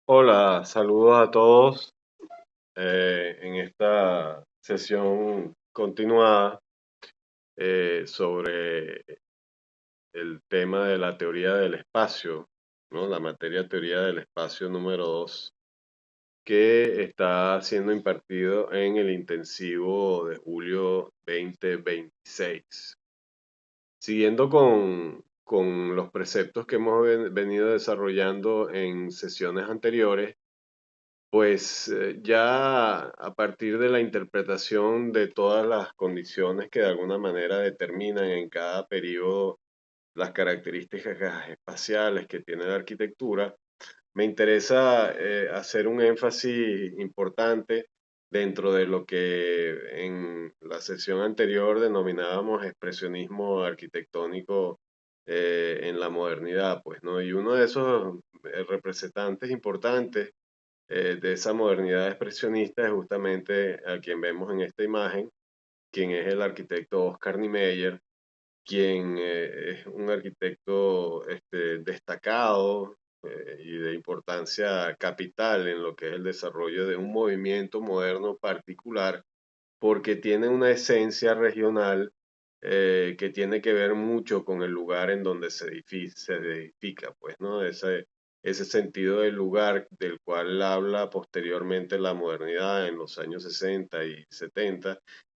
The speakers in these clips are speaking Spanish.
Hola, saludos a todos en esta sesión continuada sobre el tema de la teoría del espacio, ¿no? La materia teoría del espacio número 2, que está siendo impartido en el intensivo de julio 2026. Siguiendo con los preceptos que hemos venido desarrollando en sesiones anteriores, pues ya a partir de la interpretación de todas las condiciones que de alguna manera determinan en cada periodo las características espaciales que tiene la arquitectura, me interesa hacer un énfasis importante dentro de lo que en la sesión anterior denominábamos expresionismo arquitectónico en la modernidad, pues, ¿no? Y uno de esos representantes importantes de esa modernidad expresionista es justamente a quien vemos en esta imagen, quien es el arquitecto Oscar Niemeyer, quien es un arquitecto destacado y de importancia capital en lo que es el desarrollo de un movimiento moderno particular, porque tiene una esencia regional que tiene que ver mucho con el lugar en donde se edifica, pues, ¿no? Ese sentido del lugar del cual habla posteriormente la modernidad en los años 60 y 70.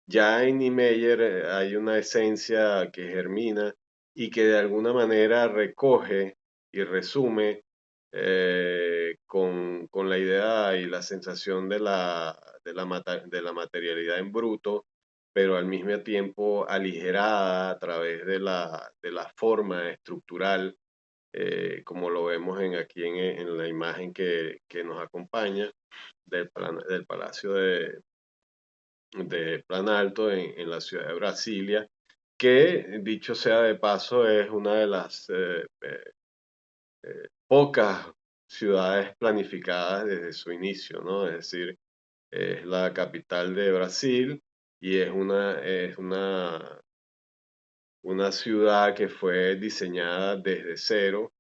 Ya en Niemeyer hay una esencia que germina y que de alguna manera recoge y resume con la idea y la sensación de la materialidad en bruto, pero al mismo tiempo aligerada a través de la forma estructural, como lo vemos en la imagen que nos acompaña del Palacio de Plan Alto en la ciudad de Brasilia, que dicho sea de paso es una de las pocas ciudades planificadas desde su inicio, ¿no? Es decir, es la capital de Brasil y una ciudad que fue diseñada desde cero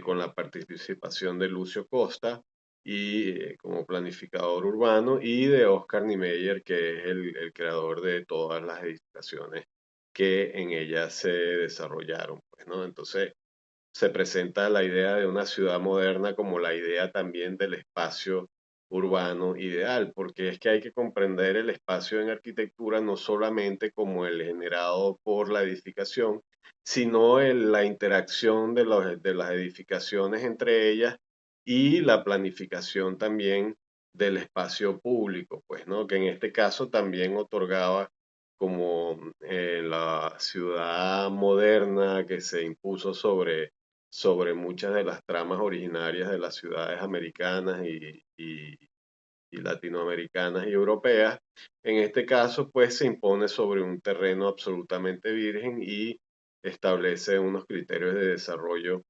con la participación de Lucio Costa y como planificador urbano y de Oscar Niemeyer, que es el creador de todas las edificaciones que en ella se desarrollaron, pues, ¿no? Entonces, se presenta la idea de una ciudad moderna como la idea también del espacio urbano ideal, porque es que hay que comprender el espacio en arquitectura no solamente como el generado por la edificación, sino la interacción de las edificaciones entre ellas y la planificación también del espacio público, pues, ¿no? Que en este caso también otorgaba como la ciudad moderna que se impuso sobre muchas de las tramas originarias de las ciudades americanas y latinoamericanas y europeas. En este caso, pues se impone sobre un terreno absolutamente virgen y establece unos criterios de desarrollo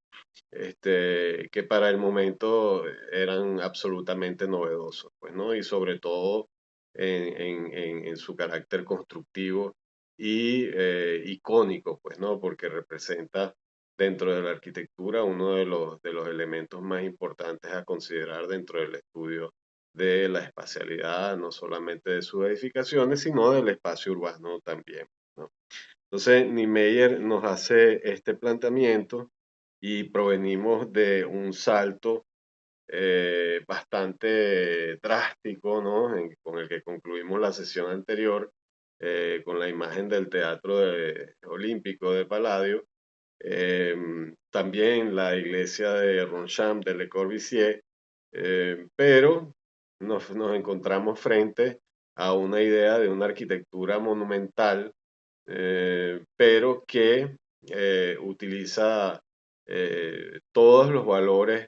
que para el momento eran absolutamente novedosos, pues, ¿no? Y sobre todo en su carácter constructivo y icónico, pues, ¿no? Porque representa dentro de la arquitectura uno de los elementos más importantes a considerar dentro del estudio de la espacialidad, no solamente de sus edificaciones, sino del espacio urbano también, ¿no? Entonces, Niemeyer nos hace este planteamiento y provenimos de un salto bastante drástico, ¿no? Con el que concluimos la sesión anterior, con la imagen del Teatro Olímpico de Palladio, también la iglesia de Ronchamp de Le Corbusier, pero nos encontramos frente a una idea de una arquitectura monumental, pero que utiliza todos los valores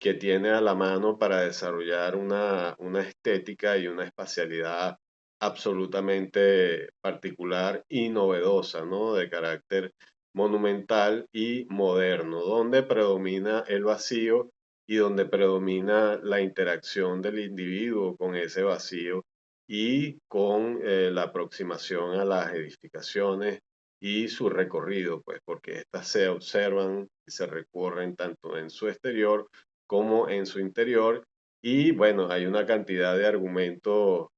que tiene a la mano para desarrollar una estética y una espacialidad absolutamente particular y novedosa, ¿no? De carácter monumental y moderno, donde predomina el vacío y donde predomina la interacción del individuo con ese vacío y con la aproximación a las edificaciones y su recorrido, pues porque éstas se observan y se recorren tanto en su exterior como en su interior. Y bueno, hay una cantidad de argumentos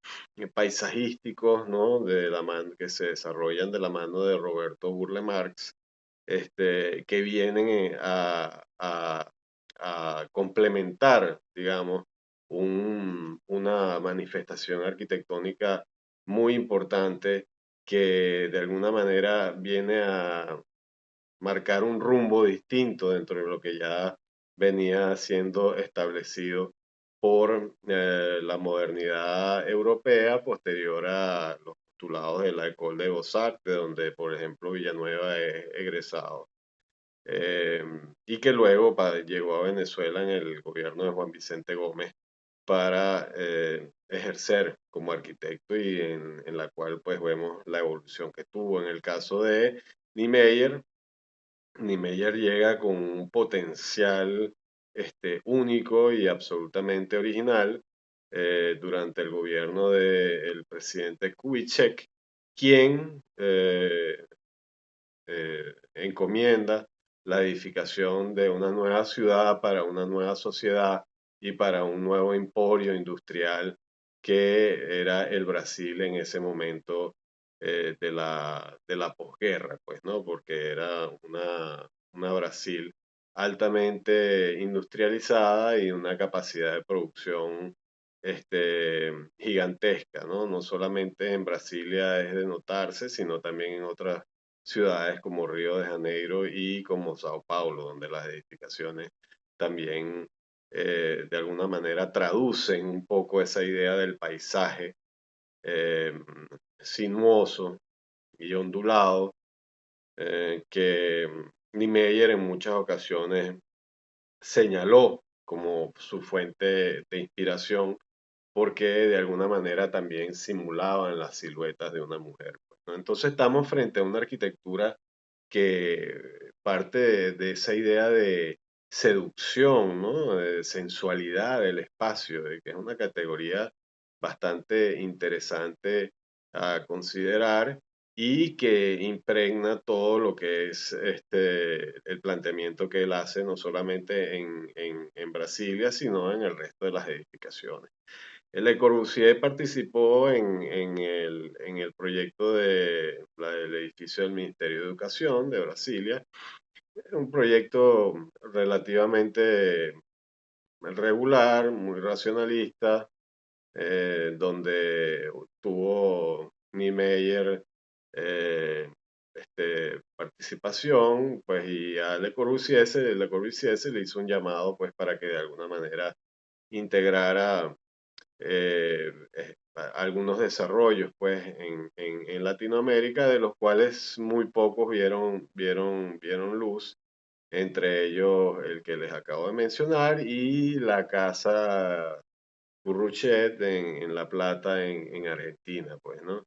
paisajísticos, ¿no? Que se desarrollan de la mano de Roberto Burle Marx, que vienen a complementar, digamos, una manifestación arquitectónica muy importante que de alguna manera viene a marcar un rumbo distinto dentro de lo que ya venía siendo establecido por la modernidad europea posterior a los postulados de la École de Beaux-Arts, de donde, por ejemplo, Villanueva es egresado. eh, y que luego llegó a Venezuela en el gobierno de Juan Vicente Gómez para ejercer como arquitecto y en la cual pues vemos la evolución que tuvo. En el caso de Niemeyer, Niemeyer llega con un potencial único y absolutamente original durante el gobierno del presidente Kubitschek, quien encomienda la edificación de una nueva ciudad para una nueva sociedad y para un nuevo emporio industrial que era el Brasil en ese momento de la posguerra, pues, ¿no? Porque era una Brasil altamente industrializada y una capacidad de producción gigantesca, ¿no? No solamente en Brasilia es de notarse, sino también en otras ciudades como Río de Janeiro y como Sao Paulo, donde las edificaciones también de alguna manera traducen un poco esa idea del paisaje eh, sinuoso y ondulado que Niemeyer en muchas ocasiones señaló como su fuente de inspiración porque de alguna manera también simulaban las siluetas de una mujer, pues, ¿no? Entonces estamos frente a una arquitectura que parte de esa idea de seducción, ¿no? De sensualidad del espacio, de que es una categoría bastante interesante a considerar y que impregna todo lo que es el planteamiento que él hace, no solamente en Brasilia, sino en el resto de las edificaciones. Le Corbusier participó en el proyecto del edificio del Ministerio de Educación de Brasilia, un proyecto relativamente regular, muy racionalista, donde tuvo Niemeyer eh, participación, pues, y a Le Corbusier se le hizo un llamado, pues, para que de alguna manera integrara algunos desarrollos pues en Latinoamérica, de los cuales muy pocos vieron luz, entre ellos el que les acabo de mencionar y la casa Curruchet en La Plata, en Argentina, pues, ¿no?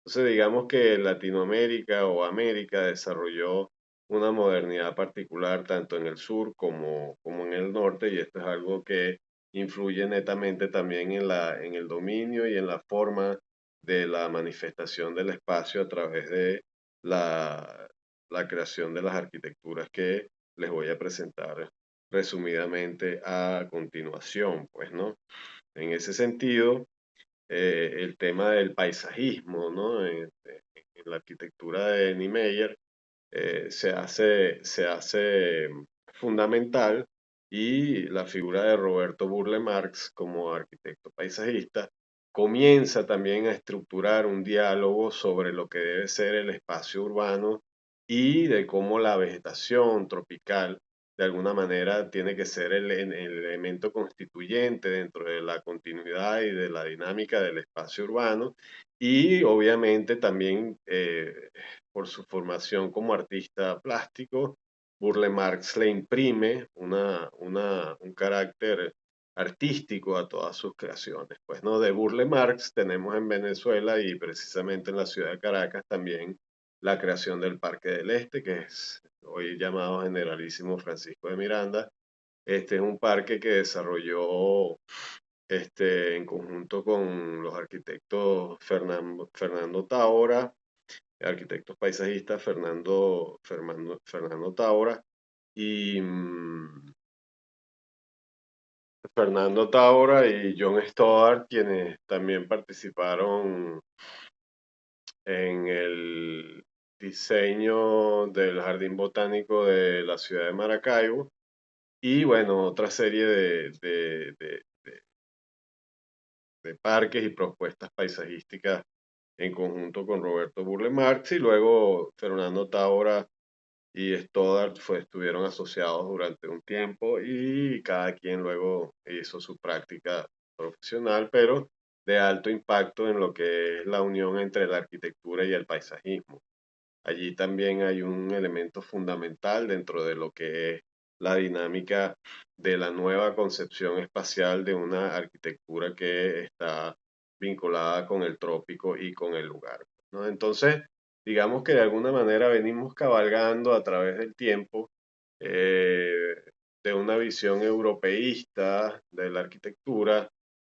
Entonces, digamos que Latinoamérica o América desarrolló una modernidad particular tanto en el sur como en el norte, y esto es algo que influye netamente también en el dominio y en la forma de la manifestación del espacio a través de la, la creación de las arquitecturas que les voy a presentar resumidamente a continuación, pues, ¿no? En ese sentido, el tema del paisajismo, ¿no? En la arquitectura de Niemeyer se hace fundamental, y la figura de Roberto Burle Marx como arquitecto paisajista comienza también a estructurar un diálogo sobre lo que debe ser el espacio urbano y de cómo la vegetación tropical de alguna manera tiene que ser el elemento constituyente dentro de la continuidad y de la dinámica del espacio urbano, y obviamente también por su formación como artista plástico, Burle Marx le imprime un carácter artístico a todas sus creaciones. Pues, ¿no? De Burle Marx tenemos en Venezuela y precisamente en la ciudad de Caracas también la creación del Parque del Este, que es hoy llamado Generalísimo Francisco de Miranda. Este es un parque que desarrolló en conjunto con los arquitectos Fernando Taora, arquitectos paisajistas Fernando Taora y Fernando Tábora y John Stoddard, quienes también participaron en el diseño del Jardín Botánico de la ciudad de Maracaibo y bueno, otra serie de parques y propuestas paisajísticas en conjunto con Roberto Burle Marx y luego Fernando Tábora y Stoddard estuvieron asociados durante un tiempo y cada quien luego hizo su práctica profesional, pero de alto impacto en lo que es la unión entre la arquitectura y el paisajismo. Allí también hay un elemento fundamental dentro de lo que es la dinámica de la nueva concepción espacial de una arquitectura que está vinculada con el trópico y con el lugar, ¿no? Entonces, digamos que de alguna manera venimos cabalgando a través del tiempo eh, de una visión europeísta de la arquitectura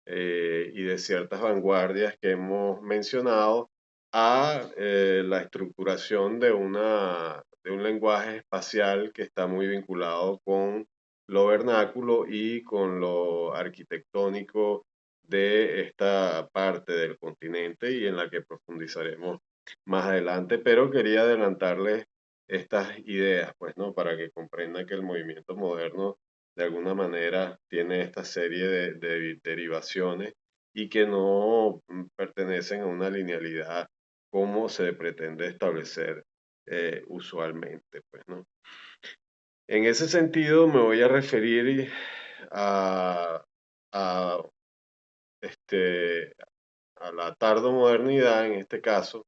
y de ciertas vanguardias que hemos mencionado a la estructuración de un lenguaje espacial que está muy vinculado con lo vernáculo y con lo arquitectónico de esta parte del continente y en la que profundizaremos más adelante, pero quería adelantarles estas ideas, pues, ¿no? Para que comprendan que el movimiento moderno de alguna manera tiene esta serie de derivaciones y que no pertenecen a una linealidad como se pretende establecer usualmente, pues, ¿no? En ese sentido me voy a referir a, a, este, a la tardomodernidad, en este caso,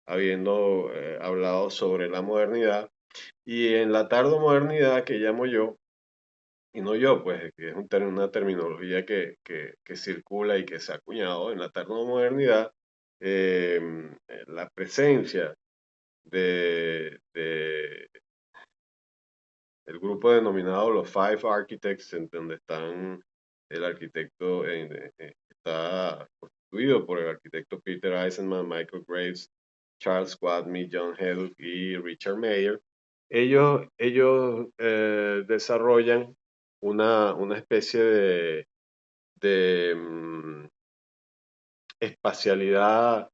habiendo hablado sobre la modernidad, y en la tardomodernidad que llamo yo, y no yo, pues que es una terminología que circula y que se ha acuñado en la tardomodernidad, la presencia de el grupo denominado los Five Architects, en donde están el arquitecto, está constituido por el arquitecto Peter Eisenman, Michael Graves, Charles Quadme, John Hedduck y Richard Mayer. Ellos desarrollan una especie de espacialidad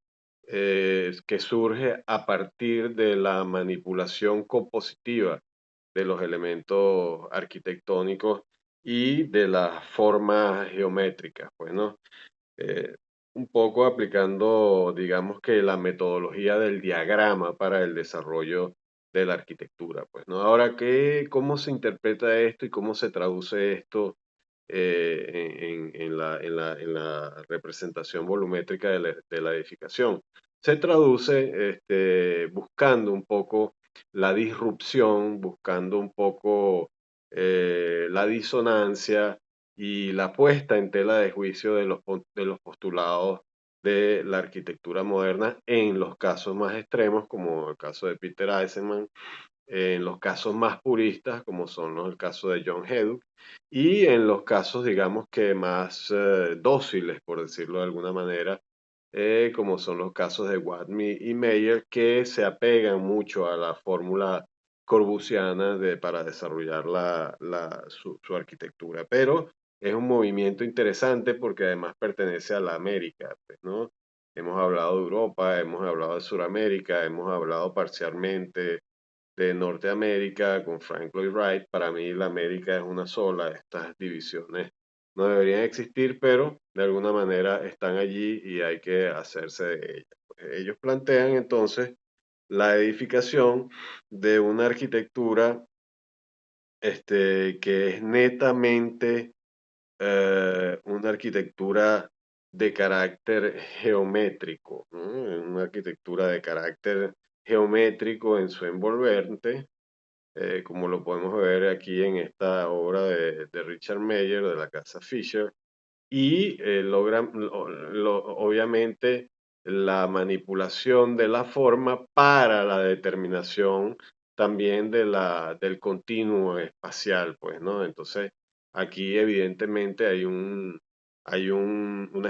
que surge a partir de la manipulación compositiva de los elementos arquitectónicos y de las formas geométricas, pues, ¿no? Eh, un poco aplicando, digamos que la metodología del diagrama para el desarrollo de la arquitectura, pues, ¿no? Ahora, ¿cómo se interpreta esto y cómo se traduce esto en la representación volumétrica de la edificación? Se traduce buscando un poco la disrupción, buscando un poco la disonancia y la puesta en tela de juicio de los postulados de la arquitectura moderna en los casos más extremos, como el caso de Peter Eisenman, en los casos más puristas, como son el caso de John Hedduck, y en los casos, digamos que más dóciles, por decirlo de alguna manera, como son los casos de Watney y Mayer, que se apegan mucho a la fórmula corbusiana para desarrollar su arquitectura. Pero es un movimiento interesante porque además pertenece a la América, pues, ¿no? Hemos hablado de Europa, hemos hablado de Sudamérica, hemos hablado parcialmente de Norteamérica con Frank Lloyd Wright. Para mí la América es una sola, estas divisiones no deberían existir, pero de alguna manera están allí y hay que hacerse de ellas. Pues ellos plantean entonces la edificación de una arquitectura que es netamente una arquitectura de carácter geométrico, ¿no? Una arquitectura de carácter geométrico en su envolvente, como lo podemos ver aquí en esta obra de Richard Mayer de la casa Fisher, y logran, obviamente, la manipulación de la forma para la determinación también del continuo espacial, pues, ¿no? Entonces, aquí evidentemente una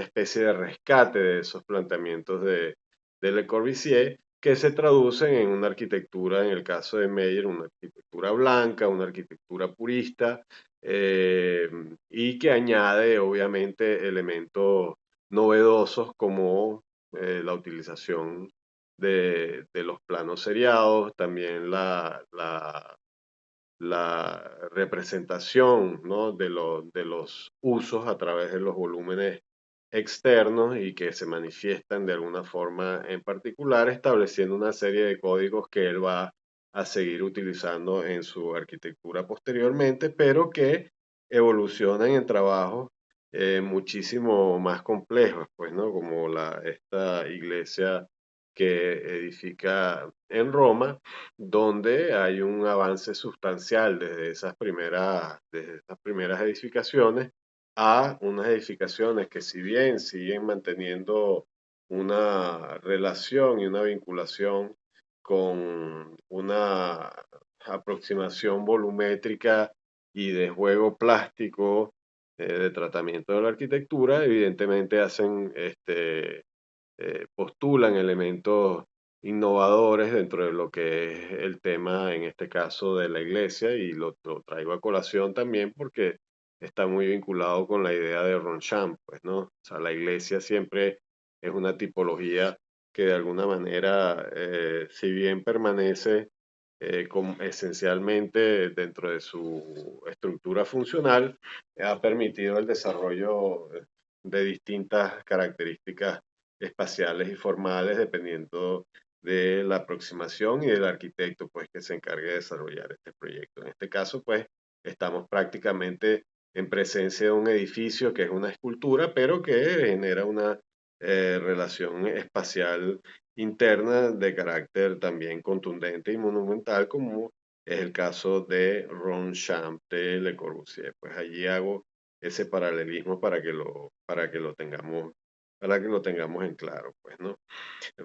especie de rescate de esos planteamientos de Le Corbusier que se traducen en una arquitectura, en el caso de Meyer, una arquitectura blanca, una arquitectura purista, eh, y que añade obviamente elementos novedosos como la utilización de los planos seriados, también la representación, ¿no? De los usos a través de los volúmenes externos y que se manifiestan de alguna forma en particular, estableciendo una serie de códigos que él va a seguir utilizando en su arquitectura posteriormente, pero que evolucionan en trabajos muchísimo más complejos, pues, ¿no? Como esta iglesia que edifica en Roma, donde hay un avance sustancial desde esas primeras edificaciones a unas edificaciones que, si bien siguen manteniendo una relación y una vinculación con una aproximación volumétrica y de juego plástico de tratamiento de la arquitectura, evidentemente postulan elementos innovadores dentro de lo que es el tema, en este caso, de la iglesia, y lo traigo a colación también porque está muy vinculado con la idea de Ronchamp, pues, ¿no? O sea, la iglesia siempre es una tipología que de alguna manera, si bien permanece esencialmente dentro de su estructura funcional, ha permitido el desarrollo de distintas características espaciales y formales dependiendo de la aproximación y del arquitecto pues que se encargue de desarrollar este proyecto. En este caso pues estamos prácticamente en presencia de un edificio que es una escultura pero que genera una relación espacial interna de carácter también contundente y monumental como es el caso de Ronchamp de Le Corbusier. Pues allí hago ese paralelismo para que lo tengamos en claro, pues, ¿no?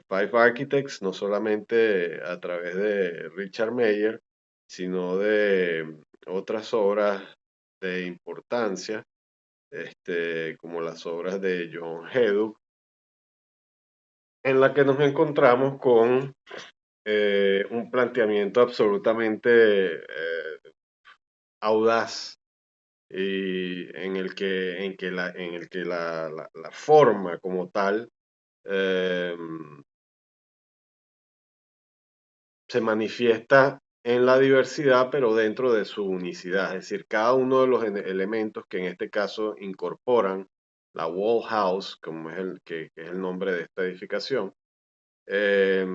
Five Architects, no solamente a través de Richard Meyer, sino de otras obras de importancia, como las obras de John Heduck, en la que nos encontramos con un planteamiento absolutamente audaz y en el que la forma como tal eh, se manifiesta en la diversidad, pero dentro de su unicidad. Es decir, cada uno de los elementos que en este caso incorporan la Wall House, como es que es el nombre de esta edificación, eh,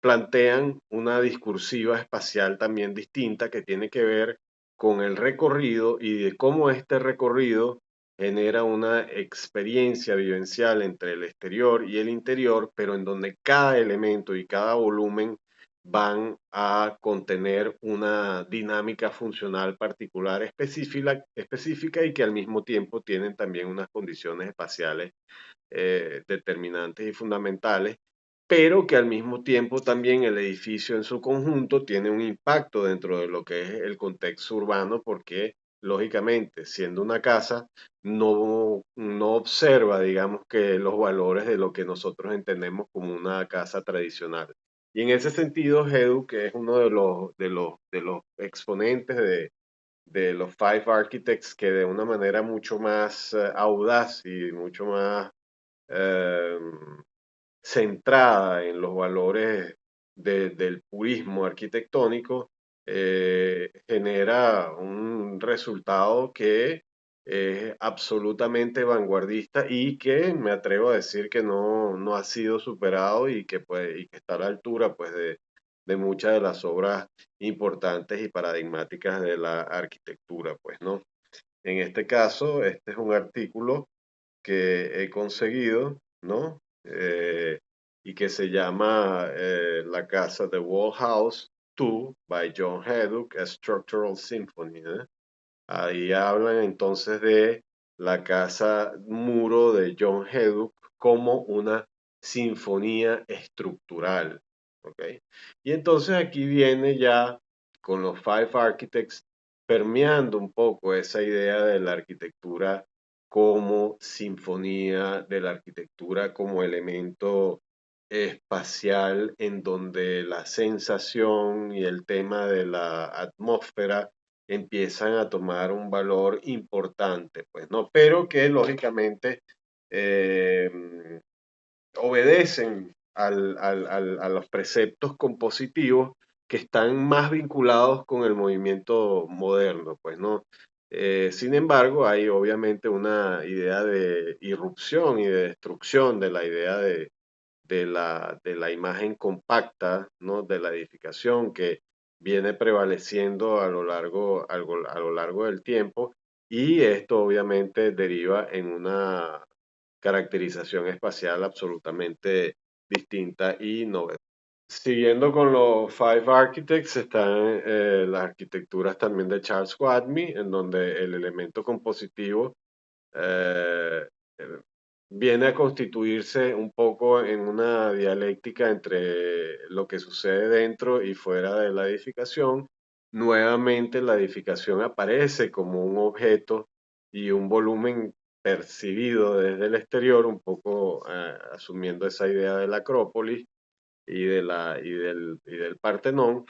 plantean una discursiva espacial también distinta que tiene que ver con el recorrido y de cómo este recorrido genera una experiencia vivencial entre el exterior y el interior, pero en donde cada elemento y cada volumen van a contener una dinámica funcional particular específica y que al mismo tiempo tienen también unas condiciones espaciales determinantes y fundamentales, pero que al mismo tiempo también el edificio en su conjunto tiene un impacto dentro de lo que es el contexto urbano, porque lógicamente, siendo una casa, no observa, digamos, que los valores de lo que nosotros entendemos como una casa tradicional. Y en ese sentido, Edu, que es uno de los exponentes de los Five Architects, que de una manera mucho más audaz y mucho más eh, centrada en los valores del purismo arquitectónico, genera un resultado que es absolutamente vanguardista y que me atrevo a decir que no ha sido superado y que está a la altura pues, de muchas de las obras importantes y paradigmáticas de la arquitectura, pues, ¿no? En este caso, este es un artículo que he conseguido, ¿no? Y que se llama La Casa de Wall House 2 by John Heduck, A Structural Symphony. Ahí hablan entonces de la casa muro de John Heduck como una sinfonía estructural. ¿Ok? Y entonces aquí viene ya con los Five Architects permeando un poco esa idea de la arquitectura como sinfonía, de la arquitectura como elemento espacial en donde la sensación y el tema de la atmósfera empiezan a tomar un valor importante, pues, ¿no? Pero que lógicamente eh, obedecen a los preceptos compositivos que están más vinculados con el movimiento moderno, pues, ¿no? Sin embargo, hay obviamente una idea de irrupción y de destrucción de la idea de la imagen compacta, ¿no? De la edificación que viene prevaleciendo a lo largo del tiempo, y esto obviamente deriva en una caracterización espacial absolutamente distinta y novedosa. Siguiendo con los Five Architects están las arquitecturas también de Charles Watney, en donde el elemento compositivo eh, eh, viene a constituirse un poco en una dialéctica entre lo que sucede dentro y fuera de la edificación. Nuevamente la edificación aparece como un objeto y un volumen percibido desde el exterior, un poco asumiendo esa idea de la Acrópolis y del Partenón.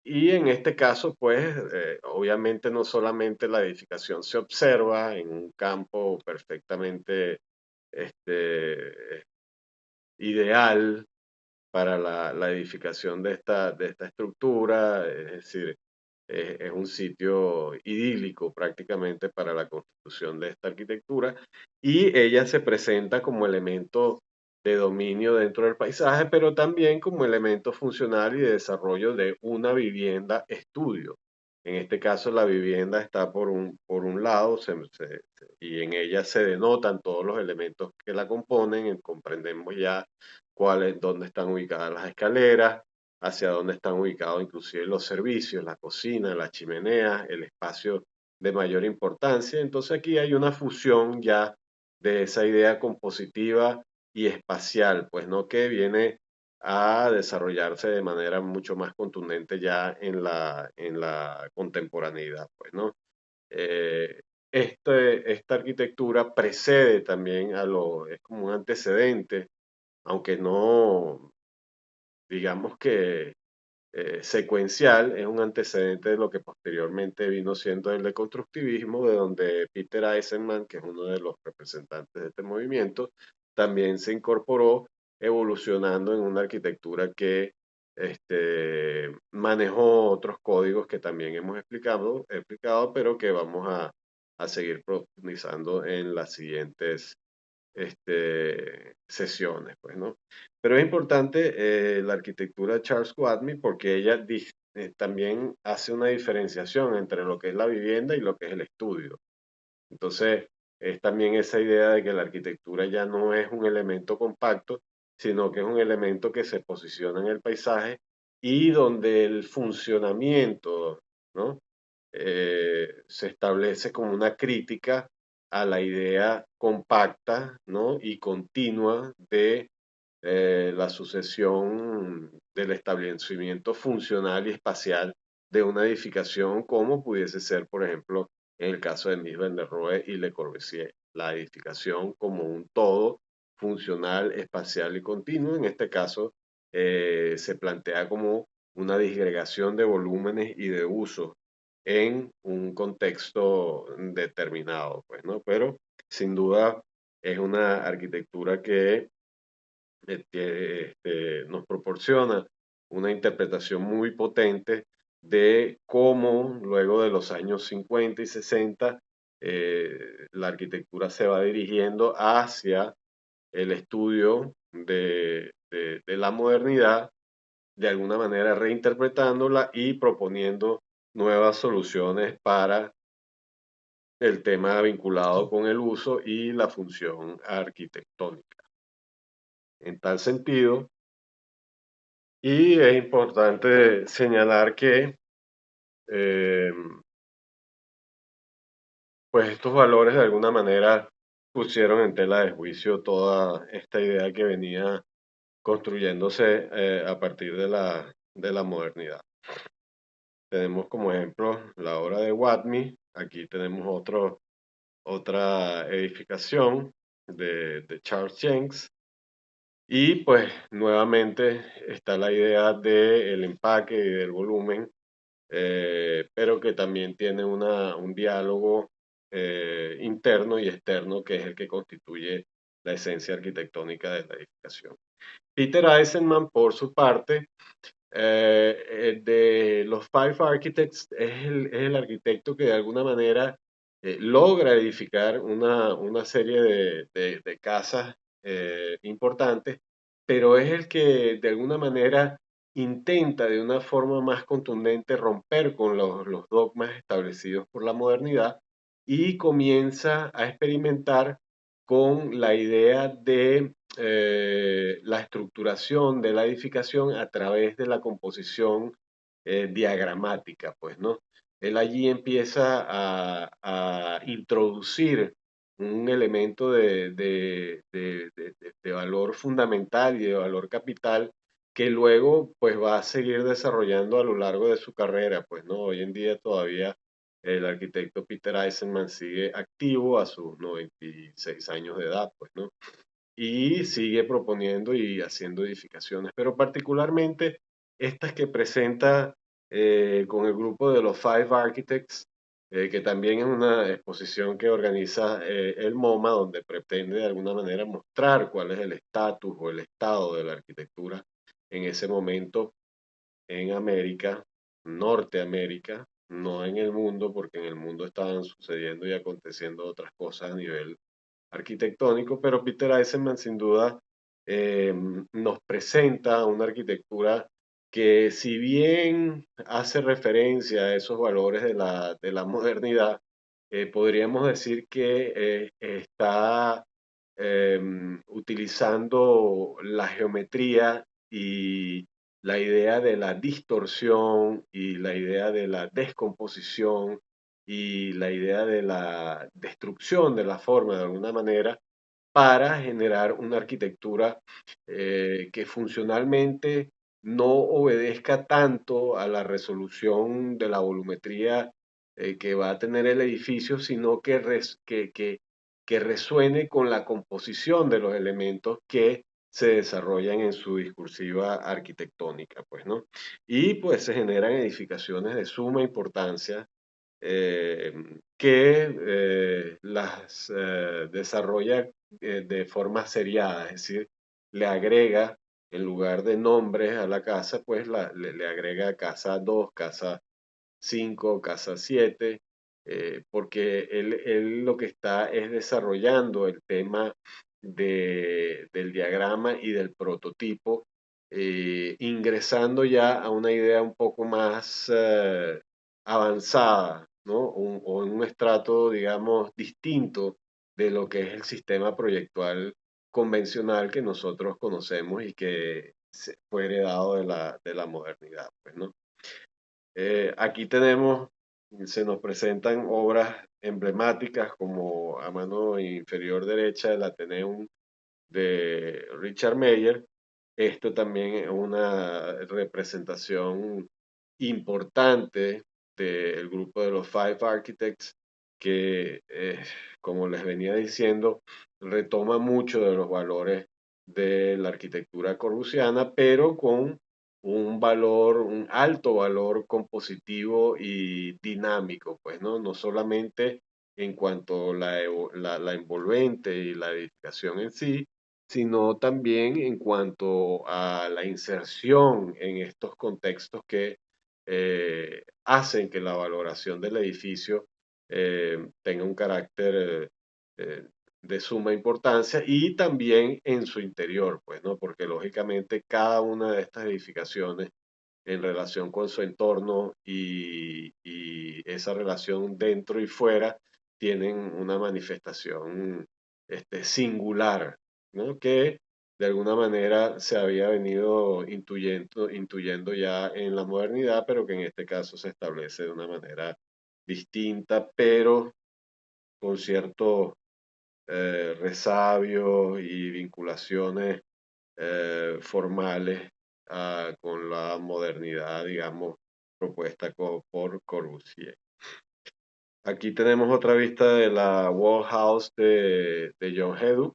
Y en este caso, pues, obviamente no solamente la edificación se observa en un campo perfectamente ideal para la edificación de esta estructura, es decir, es un sitio idílico prácticamente para la constitución de esta arquitectura, y ella se presenta como elemento de dominio dentro del paisaje, pero también como elemento funcional y de desarrollo de una vivienda estudio. En este caso, la vivienda está por un lado y en ella se denotan todos los elementos que la componen. Comprendemos ya dónde están ubicadas las escaleras, hacia dónde están ubicados inclusive los servicios, la cocina, la chimenea, el espacio de mayor importancia. Entonces aquí hay una fusión ya de esa idea compositiva y espacial, pues no, que viene a desarrollarse de manera mucho más contundente ya en la contemporaneidad, pues, ¿no? Eh, esta arquitectura precede también es como un antecedente, aunque no, digamos que secuencial, es un antecedente de lo que posteriormente vino siendo el deconstructivismo, de donde Peter Eisenman, que es uno de los representantes de este movimiento, también se incorporó, evolucionando en una arquitectura que manejó otros códigos que también hemos explicado, pero que vamos a seguir profundizando en las siguientes sesiones, pues, ¿no? Pero es importante la arquitectura de Charles Watney porque ella también hace una diferenciación entre lo que es la vivienda y lo que es el estudio. Entonces, es también esa idea de que la arquitectura ya no es un elemento compacto, sino que es un elemento que se posiciona en el paisaje y donde el funcionamiento, ¿no? Se establece como una crítica a la idea compacta, ¿no? Y continua de la sucesión del establecimiento funcional y espacial de una edificación, como pudiese ser, por ejemplo, en el caso de Mies van der Rohe y Le Corbusier, la edificación como un todo funcional, espacial y continuo. En este caso, se plantea como una disgregación de volúmenes y de usos en un contexto determinado, pues, ¿no? Pero sin duda es una arquitectura que nos proporciona una interpretación muy potente de cómo luego de los años 50 y 60 la arquitectura se va dirigiendo hacia el estudio de la modernidad, de alguna manera reinterpretándola y proponiendo nuevas soluciones para el tema vinculado con el uso y la función arquitectónica. En tal sentido, y es importante señalar que eh, pues estos valores de alguna manera pusieron en tela de juicio toda esta idea que venía construyéndose a partir de la modernidad. Tenemos como ejemplo la obra de Watney. Aquí tenemos otra edificación de Charles Jenks. Y pues nuevamente está la idea del empaque y del volumen pero que también tiene un diálogo interno y externo que es el que constituye la esencia arquitectónica de la edificación. Peter Eisenman, por su parte, de los Five Architects, es el arquitecto que de alguna manera logra edificar una serie de casas importantes, pero es el que de alguna manera intenta de una forma más contundente romper con los dogmas establecidos por la modernidad y comienza a experimentar con la idea de la estructuración de la edificación a través de la composición diagramática, pues, ¿no? Él allí empieza a introducir un elemento de valor fundamental y de valor capital que luego pues va a seguir desarrollando a lo largo de su carrera, pues, ¿no? Hoy en día todavía el arquitecto Peter Eisenman sigue activo a sus 96 años de edad, pues, ¿no? Y sigue proponiendo y haciendo edificaciones, pero particularmente estas que presenta con el grupo de los Five Architects, que también es una exposición que organiza el MoMA, donde pretende de alguna manera mostrar cuál es el estatus o el estado de la arquitectura en ese momento en América, Norteamérica, no en el mundo, porque en el mundo estaban sucediendo y aconteciendo otras cosas a nivel arquitectónico, pero Peter Eisenman sin duda nos presenta una arquitectura que si bien hace referencia a esos valores de la modernidad, podríamos decir que está utilizando la geometría y la idea de la distorsión y la idea de la descomposición y la idea de la destrucción de la forma de alguna manera para generar una arquitectura que funcionalmente no obedezca tanto a la resolución de la volumetría que va a tener el edificio, sino que resuene con la composición de los elementos que se desarrollan en su discursiva arquitectónica, pues, ¿no? Y pues se generan edificaciones de suma importancia eh, que las desarrolla de forma seriada, es decir, le agrega, en lugar de nombres a la casa, pues le agrega casa 2, casa 5, casa 7, porque él lo que está es desarrollando el tema del diagrama y del prototipo, ingresando ya a una idea un poco más avanzada, ¿no? O en un estrato, digamos, distinto de lo que es el sistema proyectual convencional que nosotros conocemos y que fue heredado de la modernidad, pues, ¿no? Aquí tenemos, se nos presentan obras emblemáticas como a mano inferior derecha el Ateneum de Richard Meyer. Esto también es una representación importante del grupo de los Five Architects que, como les venía diciendo, retoma mucho de los valores de la arquitectura corbusiana, pero con un valor, un alto valor compositivo y dinámico, pues, ¿no? No solamente en cuanto a la envolvente y la edificación en sí, sino también en cuanto a la inserción en estos contextos que hacen que la valoración del edificio tenga un carácter de suma importancia y también en su interior, pues, ¿no? Porque lógicamente cada una de estas edificaciones en relación con su entorno y esa relación dentro y fuera tienen una manifestación singular, ¿no? Que de alguna manera se había venido intuyendo ya en la modernidad, pero que en este caso se establece de una manera distinta, pero con ciertos resabios y vinculaciones formales con la modernidad, digamos, propuesta por Corbusier. Aquí tenemos otra vista de la Wall House de John Hedu,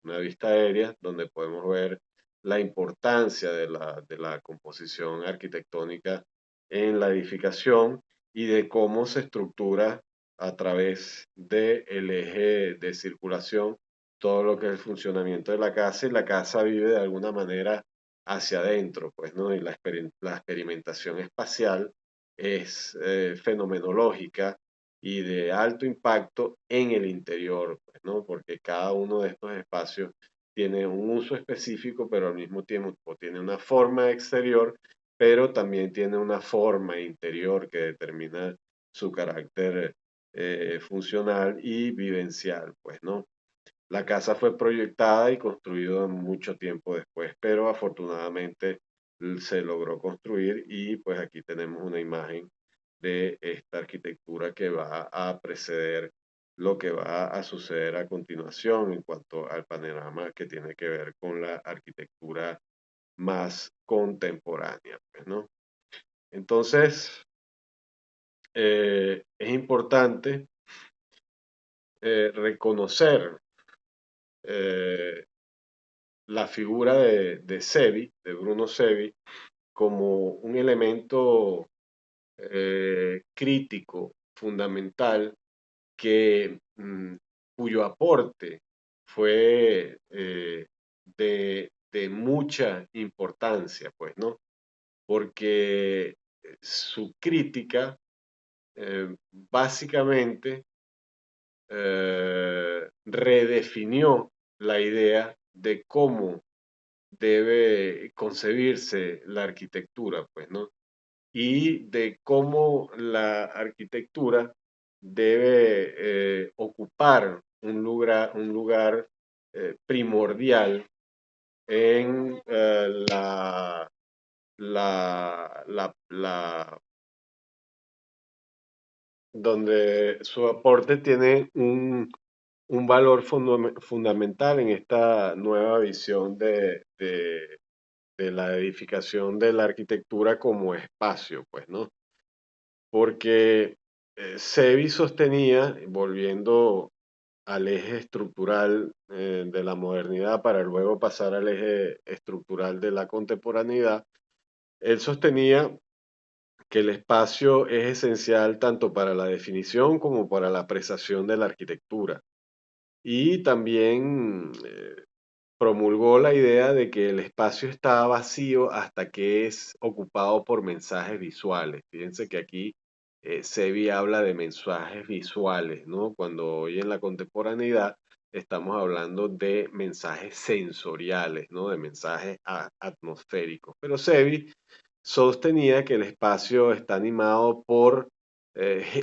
una vista aérea donde podemos ver la importancia de la composición arquitectónica en la edificación y de cómo se estructura a través del eje de circulación todo lo que es el funcionamiento de la casa, y la casa vive de alguna manera hacia adentro, pues, ¿no? Y la experimentación espacial es fenomenológica y de alto impacto en el interior, pues, ¿no? Porque cada uno de estos espacios tiene un uso específico, pero al mismo tiempo tiene una forma exterior, pero también tiene una forma interior que determina su carácter funcional y vivencial, pues, ¿no? La casa fue proyectada y construida mucho tiempo después, pero afortunadamente se logró construir, y pues aquí tenemos una imagen de esta arquitectura que va a preceder lo que va a suceder a continuación en cuanto al panorama que tiene que ver con la arquitectura más contemporánea, pues, ¿no? Entonces, es importante reconocer eh, la figura de Sevi, de Bruno Sevi, como un elemento crítico, fundamental, que, cuyo aporte fue de mucha importancia, pues, ¿no? Porque su crítica básicamente redefinió la idea de cómo debe concebirse la arquitectura, pues, ¿no? Y de cómo la arquitectura debe ocupar un lugar primordial en la donde su aporte tiene un valor fundamental en esta nueva visión de la edificación de la arquitectura como espacio, pues, ¿no? Porque Sevi sostenía, volviendo al eje estructural de la modernidad para luego pasar al eje estructural de la contemporaneidad, él sostenía que el espacio es esencial tanto para la definición como para la apreciación de la arquitectura. Y también promulgó la idea de que el espacio está vacío hasta que es ocupado por mensajes visuales. Fíjense que aquí Sevi habla de mensajes visuales, ¿no? Cuando hoy en la contemporaneidad estamos hablando de mensajes sensoriales, ¿no? De mensajes atmosféricos. Pero Sevi sostenía que el espacio está animado por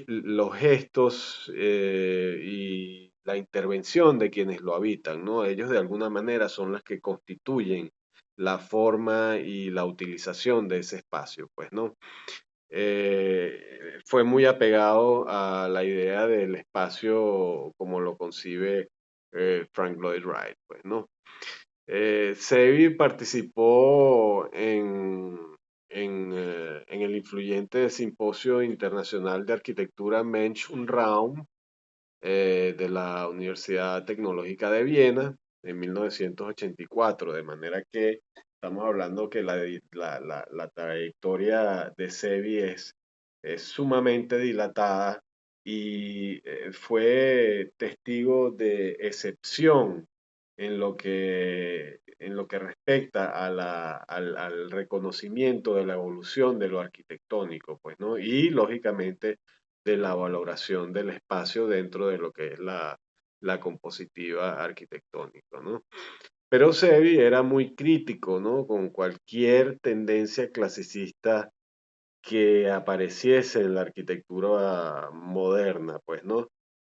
los gestos y la intervención de quienes lo habitan, ¿no? Ellos de alguna manera son las que constituyen la forma y la utilización de ese espacio, pues, ¿no? Fue muy apegado a la idea del espacio como lo concibe Frank Lloyd Wright, pues, ¿no? Sevi participó en el influyente Simposio Internacional de Arquitectura Mensch und Raum de la Universidad Tecnológica de Viena en 1984, de manera que estamos hablando que la trayectoria de Sevi es sumamente dilatada, y fue testigo de excepción en lo que respecta a al reconocimiento de la evolución de lo arquitectónico, pues, ¿no? Y lógicamente de la valoración del espacio dentro de lo que es la compositiva arquitectónica, ¿no? Pero Sevi era muy crítico, ¿no? Con cualquier tendencia clasicista que apareciese en la arquitectura moderna, pues, ¿no?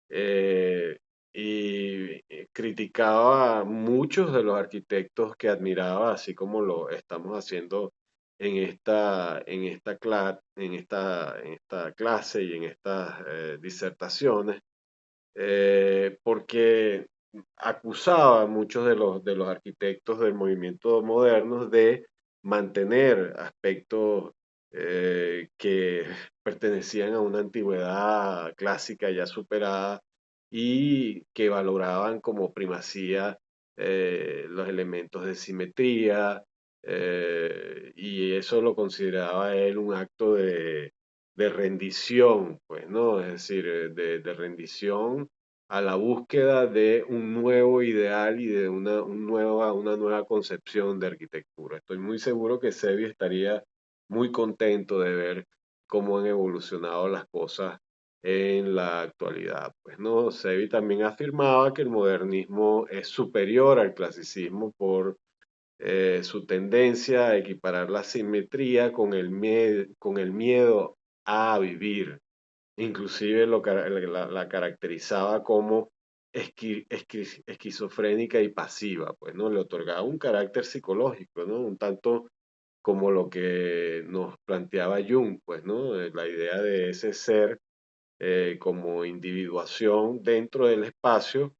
Eh, y criticaba a muchos de los arquitectos que admiraba, así como lo estamos haciendo en esta clase y en estas disertaciones, porque acusaba a muchos de los arquitectos del movimiento moderno de mantener aspectos que pertenecían a una antigüedad clásica ya superada, y que valoraban como primacía los elementos de simetría, y eso lo consideraba él un acto de rendición, pues, ¿no? Es decir, de rendición a la búsqueda de un nuevo ideal y de una nueva concepción de arquitectura. Estoy muy seguro que Sevi estaría muy contento de ver cómo han evolucionado las cosas en la actualidad. Pues, ¿no? Sevi también afirmaba que el modernismo es superior al clasicismo por su tendencia a equiparar la simetría con el miedo a vivir. Inclusive la caracterizaba como esquizofrénica y pasiva, pues, ¿no? Le otorgaba un carácter psicológico, ¿no? Un tanto como lo que nos planteaba Jung, pues, ¿no? La idea de ese ser como individuación dentro del espacio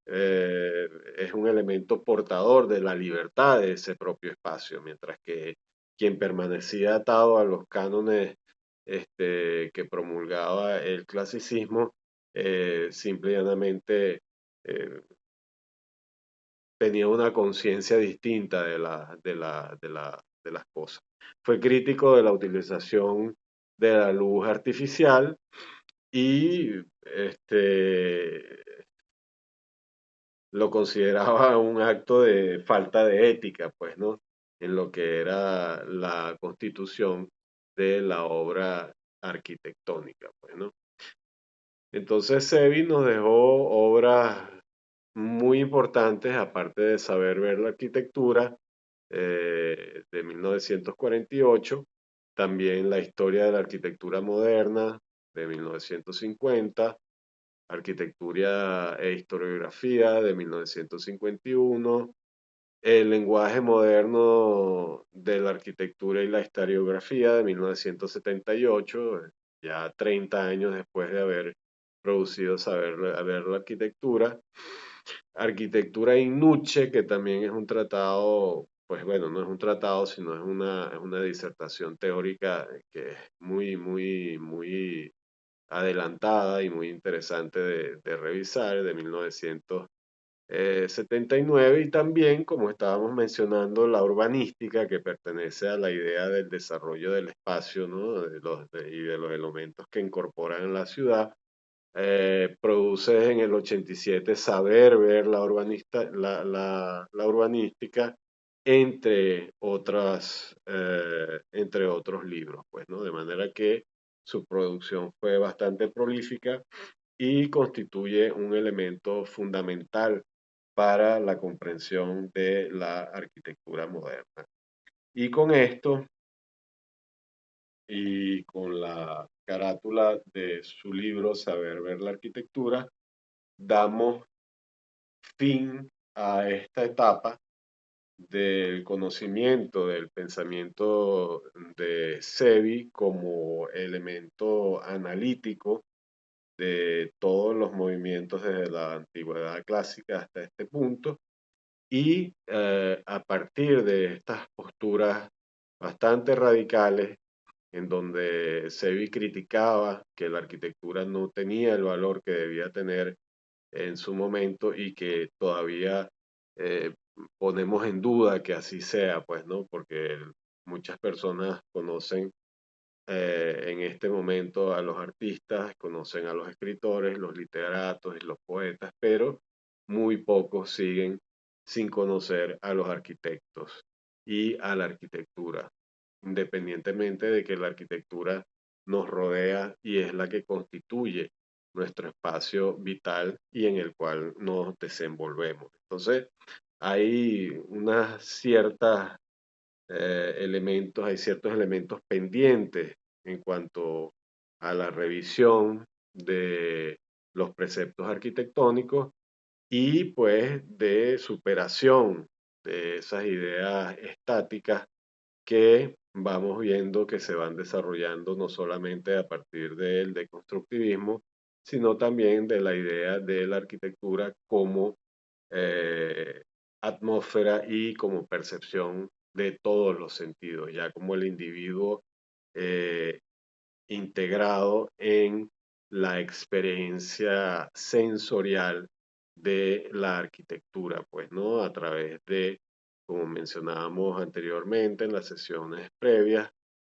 es un elemento portador de la libertad de ese propio espacio, mientras que quien permanecía atado a los cánones que promulgaba el clasicismo, simple y llanamente eh, tenía una conciencia distinta de las cosas. Fue crítico de la utilización de la luz artificial y lo consideraba un acto de falta de ética, pues, ¿no? En lo que era la constitución de la obra arquitectónica, pues, ¿no? Entonces, Sevi nos dejó obras muy importantes, aparte de Saber ver la arquitectura, de 1948, también La historia de la arquitectura moderna, de 1950, Arquitectura e Historiografía de 1951, El lenguaje moderno de la arquitectura y la historiografía de 1978, ya 30 años después de haber producido Saber ver la arquitectura. Arquitectura in Nuce, que también es un tratado, pues bueno, no es un tratado, sino es una disertación teórica que es muy adelantada y muy interesante de revisar, de 1979, y también, como estábamos mencionando, la urbanística, que pertenece a la idea del desarrollo del espacio, ¿no? Y de los elementos que incorporan la ciudad. Produce en el 87 Saber ver la urbanística, entre otros libros, pues, ¿no? De manera que su producción fue bastante prolífica y constituye un elemento fundamental para la comprensión de la arquitectura moderna. Y con esto, y con la carátula de su libro Saber ver la arquitectura, damos fin a esta etapa del conocimiento del pensamiento de Sevi como elemento analítico de todos los movimientos desde la antigüedad clásica hasta este punto. Y a partir de estas posturas bastante radicales, en donde Sevi criticaba que la arquitectura no tenía el valor que debía tener en su momento y que todavía eh, ponemos en duda que así sea, pues, ¿no? Porque muchas personas conocen en este momento a los artistas, conocen a los escritores, los literatos y los poetas, pero muy pocos siguen sin conocer a los arquitectos y a la arquitectura, independientemente de que la arquitectura nos rodea y es la que constituye nuestro espacio vital y en el cual nos desenvolvemos. Entonces, hay unas ciertas hay ciertos elementos pendientes en cuanto a la revisión de los preceptos arquitectónicos y pues de superación de esas ideas estáticas que vamos viendo que se van desarrollando no solamente a partir del deconstructivismo, sino también de la idea de la arquitectura como eh, atmósfera y como percepción de todos los sentidos, ya como el individuo eh, integrado en la experiencia sensorial de la arquitectura, pues, ¿no? A través de como mencionábamos anteriormente en las sesiones previas,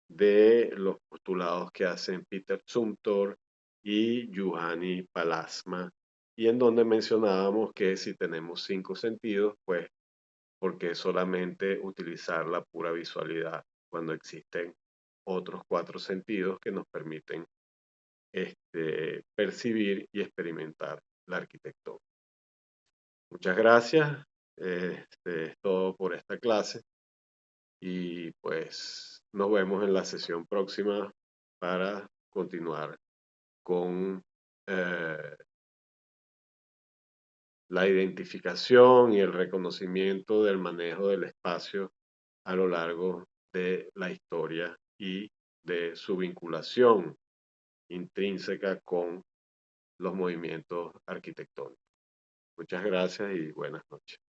de los postulados que hacen Peter Zumthor y Juhani Palasma, y en donde mencionábamos que si tenemos 5 sentidos, pues, ¿por qué solamente utilizar la pura visualidad cuando existen otros 4 sentidos que nos permiten percibir y experimentar la arquitectura? Muchas gracias. Es todo por esta clase y pues nos vemos en la sesión próxima para continuar con la identificación y el reconocimiento del manejo del espacio a lo largo de la historia y de su vinculación intrínseca con los movimientos arquitectónicos. Muchas gracias y buenas noches.